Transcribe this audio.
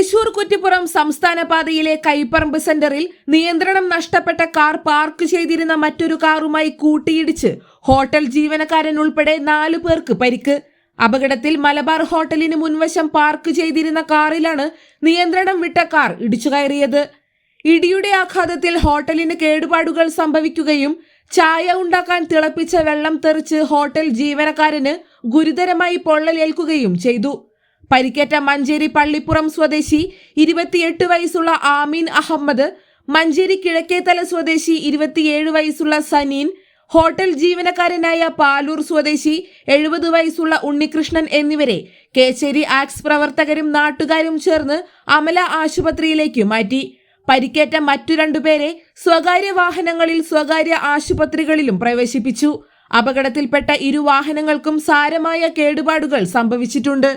തൃശൂർ കുറ്റിപ്പുറം സംസ്ഥാന പാതയിലെ കൈപ്പറമ്പ് സെന്ററിൽ നിയന്ത്രണം നഷ്ടപ്പെട്ട കാർ പാർക്ക് ചെയ്തിരുന്ന മറ്റൊരു കാറുമായി കൂട്ടിയിടിച്ച് ഹോട്ടൽ ജീവനക്കാരൻ ഉൾപ്പെടെ 4 പേർക്ക് പരിക്ക്. അപകടത്തിൽ മലബാർ ഹോട്ടലിന് മുൻവശം പാർക്ക് ചെയ്തിരുന്ന കാറിലാണ് നിയന്ത്രണം വിട്ട കാർ ഇടിച്ചു കയറിയത്. ഇടിയുടെ ആഘാതത്തിൽ ഹോട്ടലിന് കേടുപാടുകൾ സംഭവിക്കുകയും ചായ ഉണ്ടാക്കാൻ തിളപ്പിച്ച വെള്ളം തെറിച്ച് ഹോട്ടൽ ജീവനക്കാരന് ഗുരുതരമായി പൊള്ളലേൽക്കുകയും ചെയ്തു. പരിക്കേറ്റ മഞ്ചേരി പള്ളിപ്പുറം സ്വദേശി 28 വയസ്സുള്ള ആമീൻ അഹമ്മദ്, മഞ്ചേരി കിഴക്കേത്തല സ്വദേശി 27 വയസ്സുള്ള സനീൻ, ഹോട്ടൽ ജീവനക്കാരനായ പാലൂർ സ്വദേശി 70 വയസ്സുള്ള ഉണ്ണികൃഷ്ണൻ എന്നിവരെ കേച്ചേരി ആക്സ് പ്രവർത്തകരും നാട്ടുകാരും ചേർന്ന് അമല ആശുപത്രിയിലേക്ക് മാറ്റി. പരിക്കേറ്റ മറ്റു 2 പേരെ സ്വകാര്യ വാഹനങ്ങളിൽ സ്വകാര്യ ആശുപത്രികളിലും പ്രവേശിപ്പിച്ചു. അപകടത്തിൽപ്പെട്ട 2 വാഹനങ്ങൾക്കും സാരമായ കേടുപാടുകൾ സംഭവിച്ചിട്ടുണ്ട്.